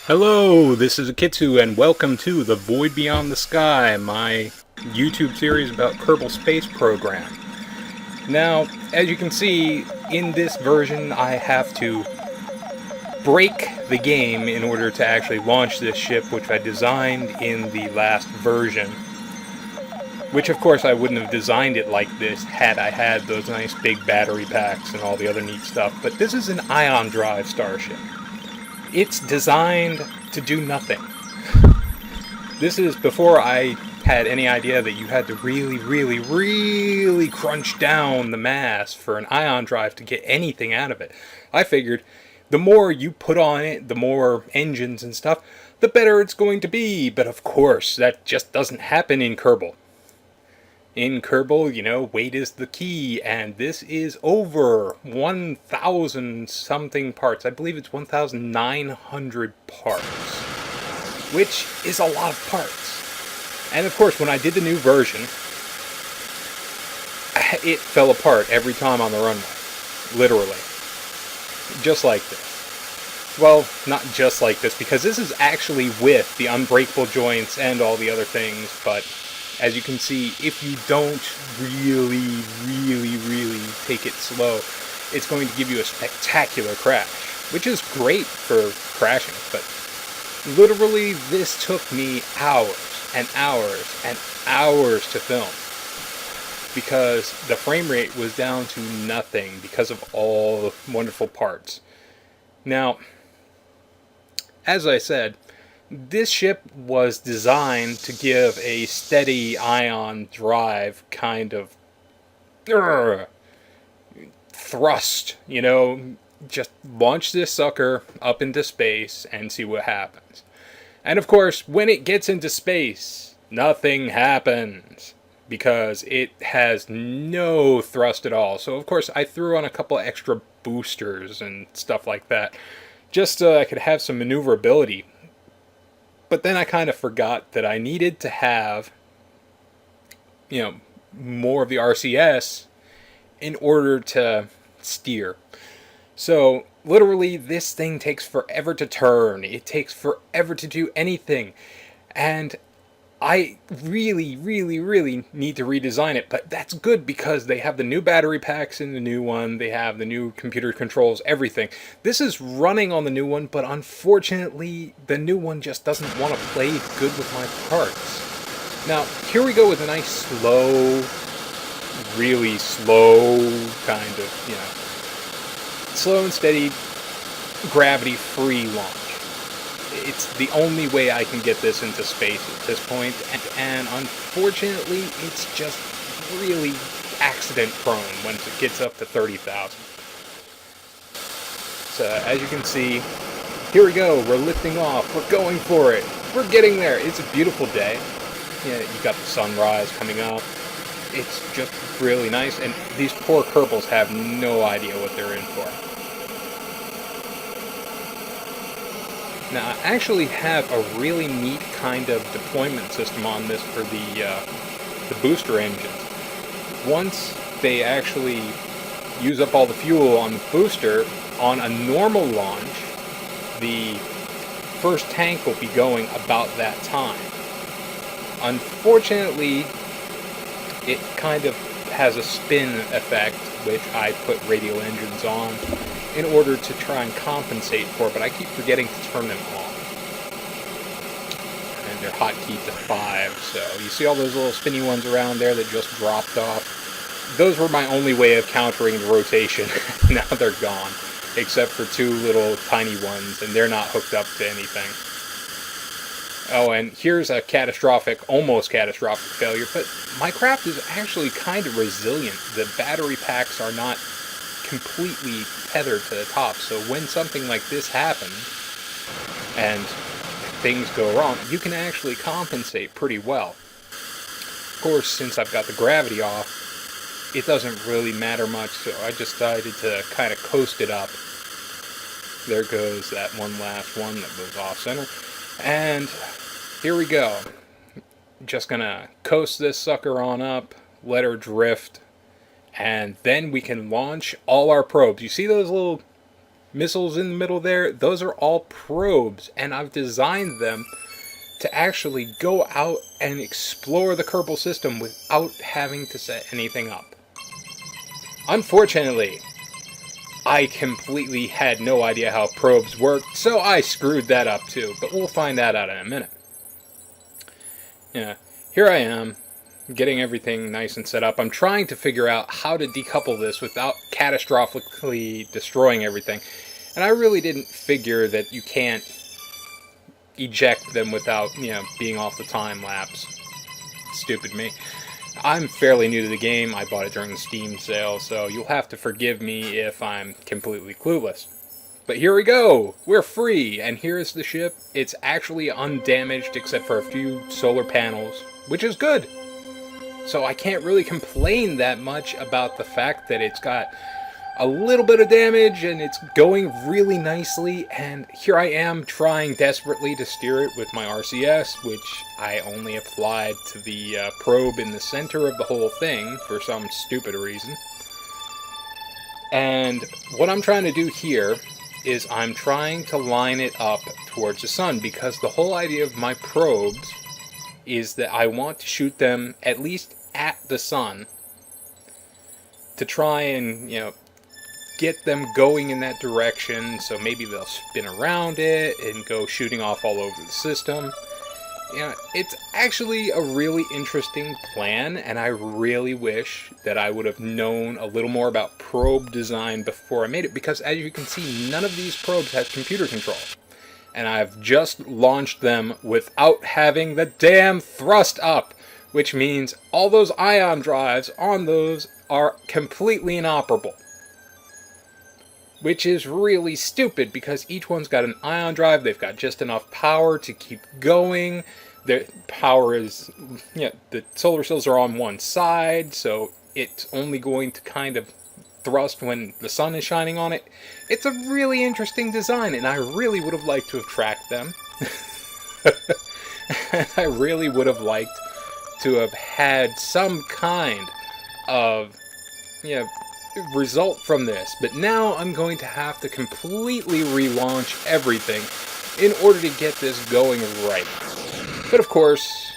Hello, this is Akitsu, and welcome to The Void Beyond the Sky, my YouTube series about Kerbal Space Program. Now, as you can see, in this version I have to break the game in order to actually launch this ship, which I designed in the last version. Which, of course, I wouldn't have designed it like this had I had those nice big battery packs and all the other neat stuff. But this is an Ion Drive Starship. It's designed to do nothing. This is before I had any idea that you had to really crunch down the mass for an ion drive to get anything out of it. I figured the more you put on it, the more engines and stuff, the better it's going to be. But of course, that just doesn't happen in Kerbal. In Kerbal, weight is the key, and this is over 1,000 something parts. I believe it's 1,900 parts, which is a lot of parts. And of course, when I did the new version, it fell apart every time on the runway. Literally. Just like this. Well, not just like this, because this is actually with the unbreakable joints and all the other things, but as you can see, if you don't really take it slow, it's going to give you a spectacular crash, which is great for crashing, but literally this took me hours and hours and hours to film because the frame rate was down to nothing because of all the wonderful parts. Now, as I said, this ship was designed to give a steady ion drive kind of thrust, just launch this sucker up into space and see what happens. And of course, when it gets into space, nothing happens because it has no thrust at all. So of course, I threw on a couple extra boosters and stuff like that just so I could have some maneuverability. But then I kind of forgot that I needed to have, more of the RCS in order to steer. So, literally, this thing takes forever to turn. It takes forever to do anything. And I really need to redesign it. But that's good because they have the new battery packs in the new one. They have the new computer controls, everything. This is running on the new one, but unfortunately, the new one just doesn't want to play good with my parts. Now, here we go with a nice slow, really slow kind of, slow and steady, gravity-free launch. It's the only way I can get this into space at this point, and unfortunately, it's just really accident-prone once it gets up to 30,000. So, as you can see, here we go, we're lifting off, we're going for it, we're getting there. It's a beautiful day. You got the sunrise coming up. It's just really nice, and these poor Kerbals have no idea what they're in for. Now, I actually have a really neat kind of deployment system on this for the booster engines. Once they actually use up all the fuel on the booster, on a normal launch, the first tank will be going about that time. Unfortunately, it kind of has a spin effect, which I put radial engines on in order to try and compensate for, but I keep forgetting to turn them on. And they're hotkeyed to 5, so you see all those little spinny ones around there that just dropped off? Those were my only way of countering the rotation. Now they're gone, except for 2 little tiny ones, and they're not hooked up to anything. Oh, and here's a almost catastrophic failure, but my craft is actually kind of resilient. The battery packs are not completely tethered to the top, so when something like this happens and things go wrong, you can actually compensate pretty well. Of course, since I've got the gravity off, it doesn't really matter much, so I just decided to kind of coast it up. There goes that one last one that was off center, and here we go. Just gonna coast this sucker on up, let her drift, and then we can launch all our probes. You see those little missiles in the middle there, those are all probes, and I've designed them to actually go out and explore the Kerbal system without having to set anything up. Unfortunately, I completely had no idea how probes worked, so I screwed that up too, but we'll find that out in a minute. Yeah, here I am, getting everything nice and set up. I'm trying to figure out how to decouple this without catastrophically destroying everything. And I really didn't figure that you can't eject them without, being off the time lapse. Stupid me. I'm fairly new to the game. I bought it during the Steam sale, so you'll have to forgive me if I'm completely clueless. But here we go! We're free! And here's the ship. It's actually undamaged except for a few solar panels, which is good. So I can't really complain that much about the fact that it's got a little bit of damage and it's going really nicely, and here I am trying desperately to steer it with my RCS, which I only applied to the probe in the center of the whole thing for some stupid reason. And what I'm trying to do here is I'm trying to line it up towards the sun, because the whole idea of my probes is that I want to shoot them at least at the sun to try and, get them going in that direction, so maybe they'll spin around it and go shooting off all over the system. It's actually a really interesting plan, and I really wish that I would have known a little more about probe design before I made it, because as you can see, none of these probes have computer control. And I've just launched them without having the damn thrust up, which means all those ion drives on those are completely inoperable. Which is really stupid, because each one's got an ion drive, they've got just enough power to keep going. The power is, the solar cells are on one side, so it's only going to kind of thrust when the sun is shining on it. It's a really interesting design, and I really would have liked to have tracked them. And I really would have liked to have had some kind of, result from this, but now I'm going to have to completely relaunch everything in order to get this going right. But of course,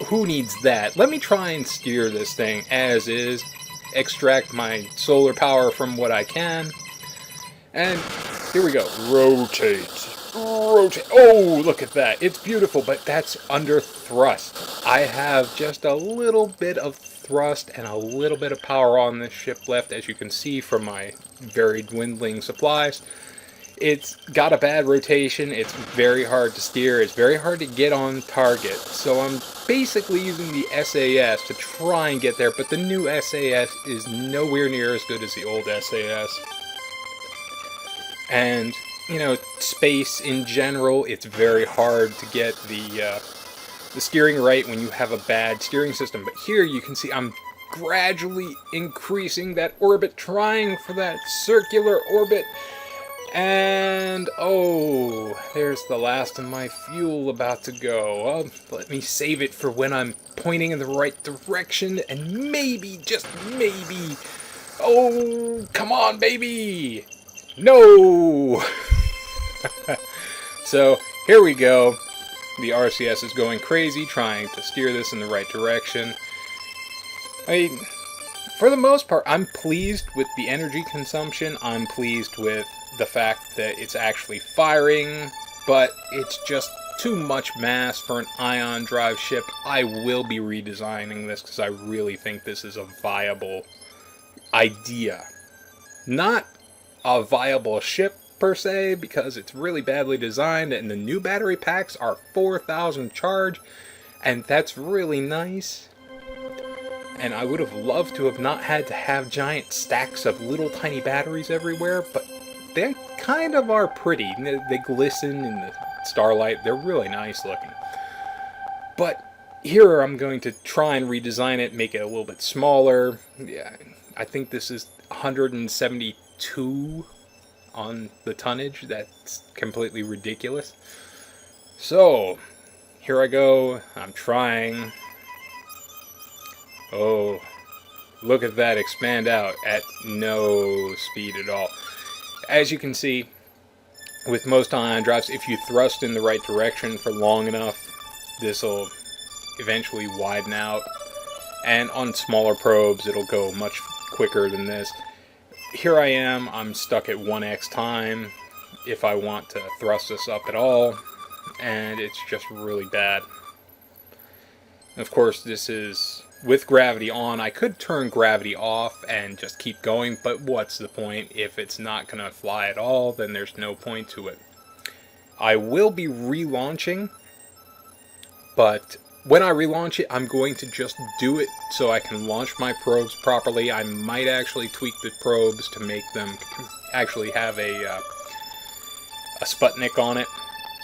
who needs that? Let me try and steer this thing as is, extract my solar power from what I can, and here we go. Rotate. Oh, look at that. It's beautiful, but that's under thrust. I have just a little bit of thrust and a little bit of power on this ship left, as you can see from my very dwindling supplies. It's got a bad rotation, it's very hard to steer, it's very hard to get on target, so I'm basically using the SAS to try and get there, but the new SAS is nowhere near as good as the old SAS. And, space in general, it's very hard to get the steering right when you have a bad steering system. But here you can see I'm gradually increasing that orbit, trying for that circular orbit. And, there's the last of my fuel about to go. Well, let me save it for when I'm pointing in the right direction, and maybe, just maybe, come on, baby! No! So, here we go. The RCS is going crazy, trying to steer this in the right direction. For the most part, I'm pleased with the energy consumption. I'm pleased with the fact that it's actually firing, but it's just too much mass for an ion drive ship. I will be redesigning this because I really think this is a viable idea. Not a viable ship per se, because it's really badly designed, and the new battery packs are 4,000 charge, and that's really nice. And I would have loved to have not had to have giant stacks of little tiny batteries everywhere, but they kind of are pretty. They glisten in the starlight. They're really nice looking. But here I'm going to try and redesign it, make it a little bit smaller. Yeah, I think this is 172 on the tonnage. That's completely ridiculous. So, here I go. I'm trying. Oh, look at that expand out at no speed at all. As you can see, with most ion drives, if you thrust in the right direction for long enough, this will eventually widen out. And on smaller probes, it'll go much quicker than this. Here I am, I'm stuck at 1x time if I want to thrust this up at all, and it's just really bad. Of course, this is with gravity on. I could turn gravity off and just keep going, but what's the point? If it's not going to fly at all, then there's no point to it. I will be relaunching, but when I relaunch it, I'm going to just do it so I can launch my probes properly. I might actually tweak the probes to make them actually have a Sputnik on it,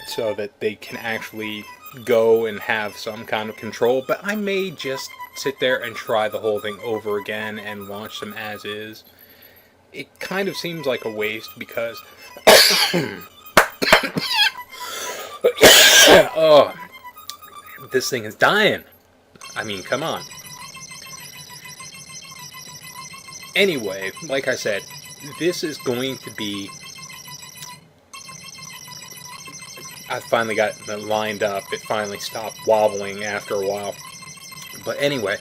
so that they can actually go and have some kind of control. But I may just sit there and try the whole thing over again and launch them as is. It kind of seems like a waste because oh, this thing is dying. I mean, come on. Anyway, like I said, this is going to be... I finally got it lined up. It finally stopped wobbling after a while. But anyway,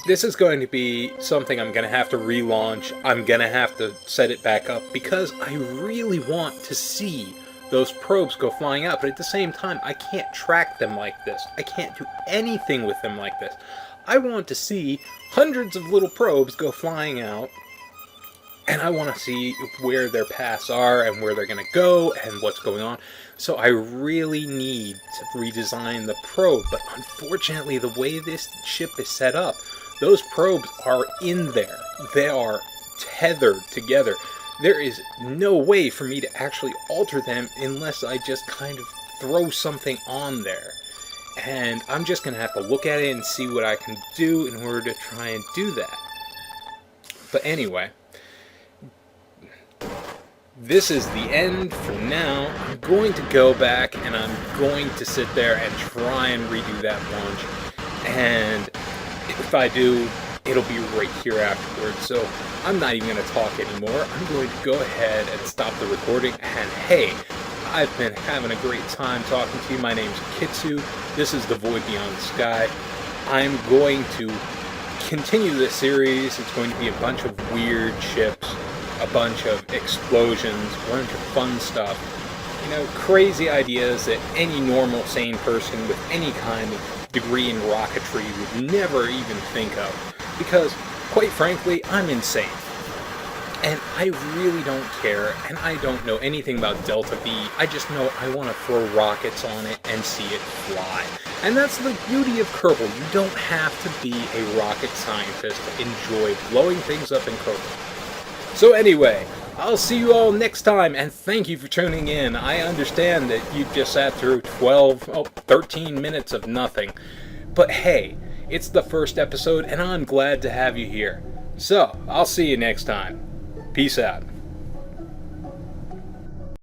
this is going to be something I'm going to have to relaunch. I'm going to have to set it back up because I really want to see those probes go flying out, but at the same time, I can't track them like this. I can't do anything with them like this. I want to see hundreds of little probes go flying out, and I want to see where their paths are and where they're going to go and what's going on. So I really need to redesign the probe, but unfortunately, the way this ship is set up, those probes are in there. They are tethered together. There is no way for me to actually alter them unless I just kind of throw something on there. And I'm just going to have to look at it and see what I can do in order to try and do that. But anyway, this is the end for now. I'm going to go back and I'm going to sit there and try and redo that launch. And if I do, it'll be right here afterwards. So I'm not even going to talk anymore. I'm going to go ahead and stop the recording. And hey, I've been having a great time talking to you. My name's Kitsu. This is The Void Beyond the Sky. I'm going to continue this series. It's going to be a bunch of weird ships, a bunch of explosions, a bunch of fun stuff. You know, crazy ideas that any normal, sane person with any kind of degree in rocketry would never even think of. Because, quite frankly, I'm insane. And I really don't care, and I don't know anything about Delta V. I just know I want to throw rockets on it and see it fly. And that's the beauty of Kerbal. You don't have to be a rocket scientist to enjoy blowing things up in Kerbal. So anyway, I'll see you all next time, and thank you for tuning in. I understand that you just sat through 13 minutes of nothing. But hey, it's the first episode, and I'm glad to have you here. So, I'll see you next time. Peace out.